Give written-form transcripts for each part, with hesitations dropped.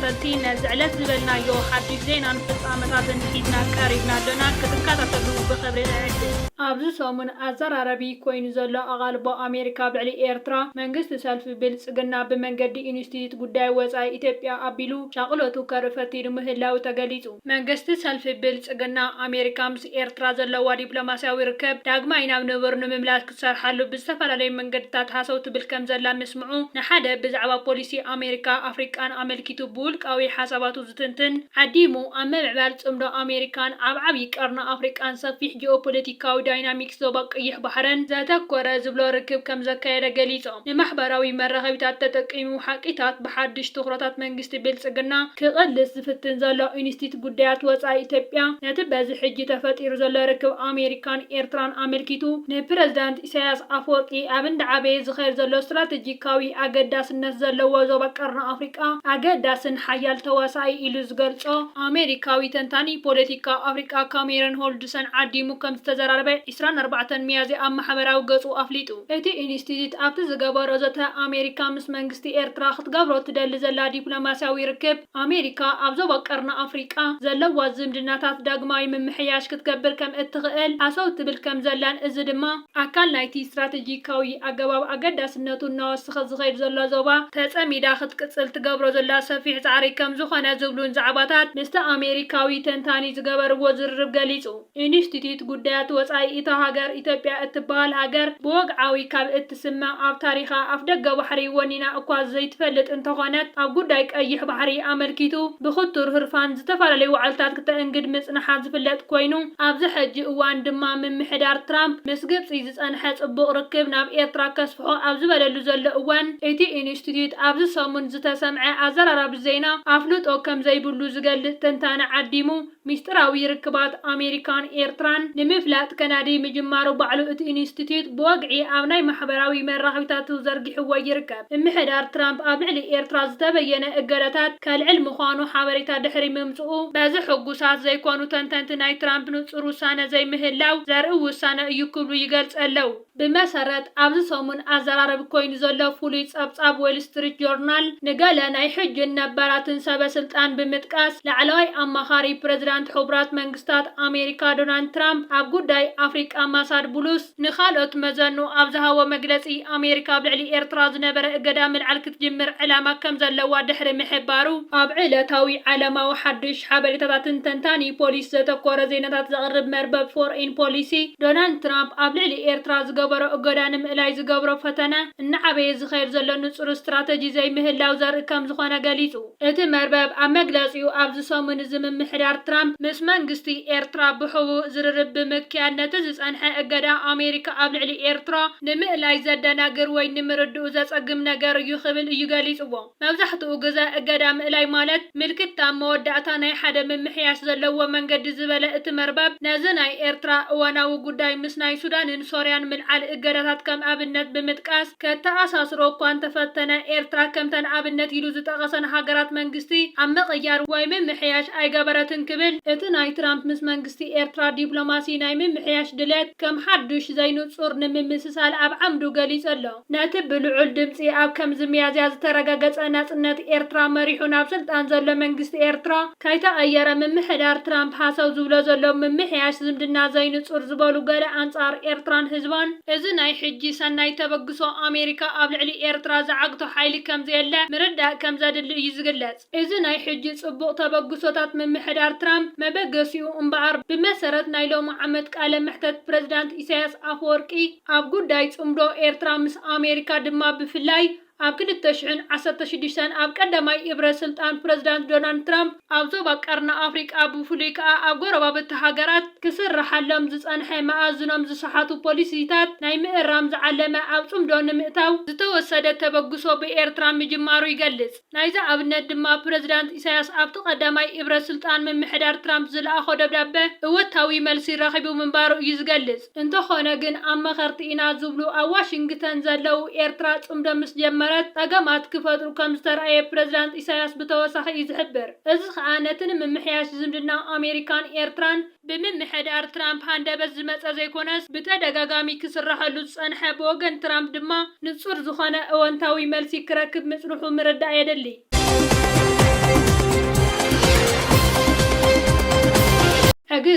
ተኸታተልቲ ነዝዕለት ዝበልናዮ ሓድሽ ዜና ንፍጻመታትን ሒዝና ቀሪብና ኣለና ክትከታተሉ ብኽብሪ ንዕድም። ኣብዚ ሰሙን ኣዘራራቢ ኮይኑ ዘሎ ኣቓልቦ ኣሜሪካ ብዕሊ ኤርትራ መንግስቲ ሰልፊ ብልጽግና ብመንገዲ ኢንስቲትዩት ጉዳይ ወጻኢ ኢትዮጵያ ኣቢሉ ሻቕሎቱ ከርፈቲሉ ምህላው ተገሊጹ። መንግስቲ ሰልፊ ብልጽግና ኣሜሪካ ምስ ኤርትራ ዘለዋ ዲፕሎማስያዊ ርክብ ዳግማይ ናብ ንቡር ንምምላስ ክሰርሓሉ ብዝተፈላለዩ መንገድታት ሃሰው ትብል ከም ዘላ ምስምዑ ንሓደ ብዛዕባ ፖሊሲ ኣሜሪካ ኣፍሪቃን ኣመልኪቱ ብውልቃዊ ሓሳባቱ ዝትንትን ዓዲሙ ኣብ ምምዕባል ጽምዶ ኣሜሪካን ኣብ ዓብዪ ቀርኒ ኣፍሪቃን ሰፊሕ ጂኦፖለቲካዊ ዳይናሚክስ ዞባ ቀይሕ ባሕርን ዘተኮረ ዝብሎ ርክብ ከም ዘካየደ ገሊጾም። ንማሕበራዊ መራኸቢታት ተጠቂሙ ሓቂታት ብሓድሽ ትኹረታት መንግስቲ ብልጽግና ክቕልስ ዝፍትን ዘሎ ኢንስቲትዩት ጉዳያት ወጻኢ ኢትዮጵያ ነቲ በዚ ሕጂ ተፈጢሩ ዘሎ ርክብ ኣሜሪካን ኤርትራን ኣመልኪቱ ንፕረዚዳንት ኢሳያስ ኣፈወርቂ ኣብ እንዳዓበየ ዝኸይድ ዘሎ ስትራቴጂካዊ ኣገዳስነት ዘለዎ ዞባ ቀርኒ ኣፍሪቃ ኣገዳስን ሓያል ተዋሳኢ ኢሉ ዝገልጾ ኣሜሪካዊ ተንታኒ ፖለቲካ ኣፍሪቃ ካሜረን ሆልድሰን ዓዲሙ ከም ዝተዘራረበ 24 ሚያዝያ ኣብ ማሕበራዊ ገጹ ኣፍሊጡ። እቲ ኢንስቲትዩት ኣብቲ ዝገበሮ ዘተ ኣሜሪካ ምስ መንግስቲ ኤርትራ ክትገብሮ ትደሊ ዘላ ዲፕሎማስያዊ ርክብ ኣሜሪካ ኣብ ዞባ ቀርኒ ኣፍሪቃ ዘለዋ ዝምድናታት ዳግማዊ ምምሕያሽ ክትገብር ከም እትኽእል ሃሰው ትብል ከም ዘላን እዚ ድማ ኣካል ናይቲ ስትራቴጂካዊ ኣገባብ ኣገዳስነቱ እናወስኸ ዝኸይድ ዘሎ ዞባ ተጸሚዳ ክትቅጽል ትገብሮ ዘላ ሰፊሕ ጻዕሪ ከም ዝኾነ ዝብሉን ዛዕባታት ምስቲ ኣሜሪካዊ ተንታኒ ዝገበርዎ ዝርርብ ገሊጹ። ኢንስቲትዩት ጉዳያት ወጻኢ እታ ሃገር ኢትዮጵያ እትበሃል ሃገር ብወግዓዊ ካብ እትስምዕ ኣብ ታሪኻ ኣፍ ደገ ባሕሪ ወኒና እኳ ዘይትፈልጥ እንተኾነት ኣብ ጉዳይ ቀይሕ ባሕሪ ኣመልኪቱ ብኽቱር ህርፋን ዝተፈላለዩ ዋዕልታት ክተእንግድ ምጽንሓ ዝፍለጥ ኮይኑ ኣብዚ ሕጂ እዋን ድማ ምምሕዳር ትራምፕ ምስ ግብፂ ዝጸንሐ ጽቡቕ ርክብ ናብ ኤርትራ ከስፍሖ ኣብ ዝበለሉ ዘሎ እዋን እቲ ኢንስቲትዩት ኣብዚ ሰሙን ዝተሰምዐ ኣዘራራቢ ዜና ኣፍልጦ ከም ዘይብሉ ዝገልጽ ተንታኒ ዓዲሙ ሚስጥራዊ ርክባት ኣሜሪካን ኤርትራን ንምፍላጥ ከናዲ ምጅማሩ ባዕሉ እቲ ኢንስቲትዩት ብወግዒ ኣብ ናይ ማሕበራዊ መራኸቢታት ዘርጊሕዎ ይርከብ። ምምሕዳር ትራምፕ ኣብ ልዕሊ ኤርትራ ዝተበየነ እገዳታት ከልዕል ምዃኑ ሓበሬታ ድሕሪ ምምጽኡ በዚ ሕጉሳት ዘይኮኑ ተንተንቲ ናይ ትራምፕ ንጹር ውሳነ ዘይምህላው ዘርኢ ውሳነ እዩ ክብሉ ይገልጽ ኣለው። ብመሰረት ኣብዚ ሰሙን ኣዘራረቢ ኮይኑ ዘሎ ፍሉይ ጸብጻብ ዌል ስትሪት ጆርናል ንገለ ናይ ሕጅን ነባራትን ሰበስልጣን ብምጥቃስ ላዕለዋይ ኣማኻሪ ፕረዚዳንት ሕቡራት መንግስታት ኣሜሪካ ዶናልድ ትራምፕ ኣብ ጉዳይ ኣፍሪቃ ማሳድ ቡሉስ ንኻልኦት መዘኑ ኣብ ዝሃቦ መግለጺ ኣሜሪካ ብልዕሊ ኤርትራ ዝነበረ እገዳ ምልዓል ክትጅምር ዕላማ ከም ዘለዋ ድሕሪ ምሕባሩ ኣብ ዕለታዊ ዓለማዊ ሓድሽ ሓበሬታታትን ተንታኒ ፖሊስ ዘተኮረ ዜናታት ዘቕርብ መርበብ ፎሬን ፖሊሲ ዶናልድ ትራምፕ ኣብ ልዕሊ ኤርትራ ዝገበሮ እገዳ ንምእላይ ዝገብሮ ፈተነ እናዓበየ ዝኸይድ ዘሎ ንጹር ስትራቴጂ ዘይምህላው ዘርኢ ከም ዝኾነ ገሊጹ። እቲ መርበብ ኣብ መግለጺኡ ኣብዚ ሰሙን ምምሕዳር ትራምፕ ምስ መንግስቲ ኤርትራ ብሕቡእ ዝርርብ ብምክያድ ነቲ ዝጸንሐ እገዳ ኣሜሪካ ኣብ ልዕሊ ኤርትራ ንምእላይ ዘደናግር ወይ ንምርድኡ ዘጸግም ነገር እዩ ክብል እዩ ገሊጽዎ። መብዛሕትኡ ግዜ እገዳ ምእላይ ማለት ምልክታ መወዳእታ ናይ ሓደ ምምሕያሽ ዘለዎ መንገዲ ዝበለ እቲ መርበብ ነዚ ናይ ኤርትራ እዋናዊ ጉዳይ ምስ ናይ ሱዳንን ሶርያን ምልዓል እገዳታት ከም ኣብነት ብምጥቃስ ከተኣሳስሮ እኳ እንተፈተነ ኤርትራ ከምተን ኣብነት ኢሉ ዝጠቐሰን ሃገራት መንግስቲ ኣብ ምቕያር ወይ ምምሕያሽ ኣይገበረትን ክብል እቲ ናይ ትራምፕ ምስ መንግስቲ ኤርትራ ዲፕሎማሲ ናይ ምምሕያሽ ድሌት ከም ሓዱሽ ዘይንጹር ንምምስሳል ኣብ ዓምዱ ገሊጹ ኣሎ። ነቲ ብልዑል ድምፂ ኣብ ከምዚ ሚያዝያ ዝተረጋገጸ ናጽነት ኤርትራ መሪሑ ናብ ስልጣን ዘሎ መንግስቲ ኤርትራ ከይተቐየረ ምምሕዳር ትራምፕ ሃሰው ዝብሎ ዘሎ ምምሕያሽ ዝምድና ዘይንጹር ዝበሉ ገለ ኣንጻር ኤርትራን ህዝባን እዚ ናይ ሕጂ ሰናይ ተበግሶ ኣሜሪካ ኣብ ልዕሊ ኤርትራ ዝዓግቶ ሓይሊ ከም ዘየለ ምርዳእ ከም ዘድሊ እዩ ዝግለጽ። እዚ ናይ ሕጂ ጽቡቕ ተበግሶታት ምምሕዳር ትራምፕ መበገሲኡ እምበኣር ብመሰረት ናይ ሎሚ ዓመት ቃለ መሕተት ፕረዚዳንት ኢሳያስ ኣፈወርቂ ኣብ ጉዳይ ጽምዶ ኤርትራ ምስ ኣሜሪካ ድማ ብፍላይ ኣብ 2016 ኣብ ቀዳማይ ኢብረ ስልጣን ፕረዚዳንት ዶናልድ ትራምፕ ኣብ ዞባ ቀርኒ ኣፍሪቃ ብፍሉይ ከዓ ኣብ ጎረባብቲ ሃገራት ክስራሓሎም ዝጸንሐ መኣዝኖም ዝሰሓቱ ፖሊሲታት ናይ ምእራም ዝዓለመ ኣብ ጽምዶ ንምእታው ዝተወሰደ ተበግሶ ብኤርትራ ምጅማሩ ይገልጽ። ናይዚ ኣብነት ድማ ፕረዚዳንት ኢሳያስ ኣብቲ ቀዳማይ ኢብረ ስልጣን ምምሕዳር ትራምፕ ዝለኣኾ ደብዳቤ እወታዊ መልሲ ረኺቡ ምንባሩ እዩ ዝገልጽ። እንተኾነ ግን ኣብ መኸርቲ ኢና ዝብሉ ኣብ ዋሽንግተን ዘለው ኤርትራ ጽምዶ ምስ ጀመረ ጠገማት ክፈጥሩ ከም ዝተረኣየ ፕረዚዳንት ኢሳያስ ብተወሳኺ እዩ ዝሕብር። እዚ ከዓ ነቲ ንምምሕያሽ ዝምድና ኣሜሪካን ኤርትራን ብምምሕዳር ትራምፕ ሃንደበት ዝመጸ ዘይኮነስ ብተደጋጋሚ ክስራሐሉ ዝጸንሐ ብወገን ትራምፕ ድማ ንጹር ዝኾነ እወንታዊ መልሲ ክረክብ ምጽንሑ ምርዳእ የደሊ።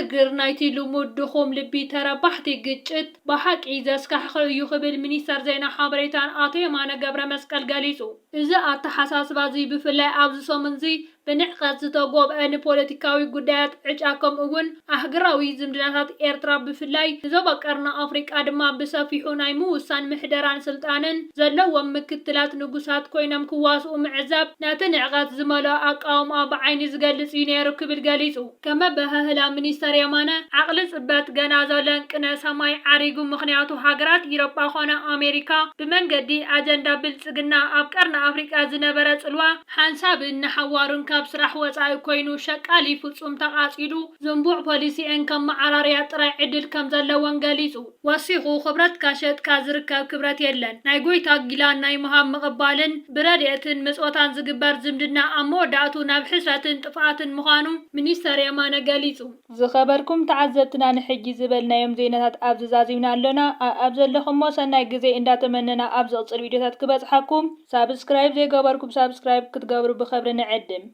ዕግርግር ናይቲ ልሙድ ድኹም ልቢ ተረባሕቲ ግጭት ብሓቂ ዘስካሕክዕ እዩ ክብል ሚኒስተር ዜና ሓበሬታን ኣቶ የማነ ገብረ መስቀል ገሊጹ። እዚ ኣተሓሳስባ እዚ ብፍላይ ኣብዚ ሰሙን እዚ ብንዕቀት ዝተጎብአ ንፖለቲካዊ ጉዳያት ዕጫ ከምኡውን ኣህጉራዊ ዝምድናታት ኤርትራ ብፍላይ ንዞባ ቀርኒ ኣፍሪቃ ድማ ብሰፊሑ ናይ ምውሳን ምሕደራን ስልጣንን ዘለዎም ምክትላት ንጉሳት ኮይኖም ክዋስኡ ምዕዛብ ነቲ ንዕቀት ዝመልኦ ኣቃውማ ብዓይኒ ዝገልጽ እዩ ነይሩ ክብል ገሊጹ። ከመ በህላ ሚኒስተር የማነ ዓቕሊ ጽበት ገና ዘለን ቅነ ሰማይ ዓሪጉ ምክንያቱ ሃገራት ኢሮጳ ኮነ ኣሜሪካ ብመንገዲ ኣጀንዳ ብልጽግና ኣብ ቀርኒ ኣፍሪቃ ዝነበረ ጽልዋ ሓንሳብን ንሓዋሩን ካብ ስራሕ ወፃኢ ኮይኑ ሸቃሊ ፍጹም ተቃጺሉ ዝንቡዕ ፖሊሲን ከም ማዕራርያ ጥራይ ዕድል ከም ዘለዎን ገሊጹ። ወሲኹ ክብረት ካሸጥካ ዝርከብ ክብረት የለን ናይ ጎይታ ጊላን ናይ ምሃብ ምቕባልን ብረድኤትን ምጽወታን ዝግበር ዝምድና ኣብ መወዳእቱ ናብ ሕስረትን ጥፍኣትን ምዃኑ ሚኒስተር የማነ ገሊጹ። ዝኸበርኩም ተዓዘብትና ንሕጂ ዝበልናዮም ዜናታት ኣብ ዝዛዚምና ኣሎና ኣብ ዘለኹሞ ሰናይ ግዜ እንዳተመነና ኣብ ዝቕጽል ቪድዮታት ክበጽሓኩም ሳብስክራይብ ዘይገበርኩም ሳብስክራይብ ክትገብሩ ብኽብሪ ንዕድም።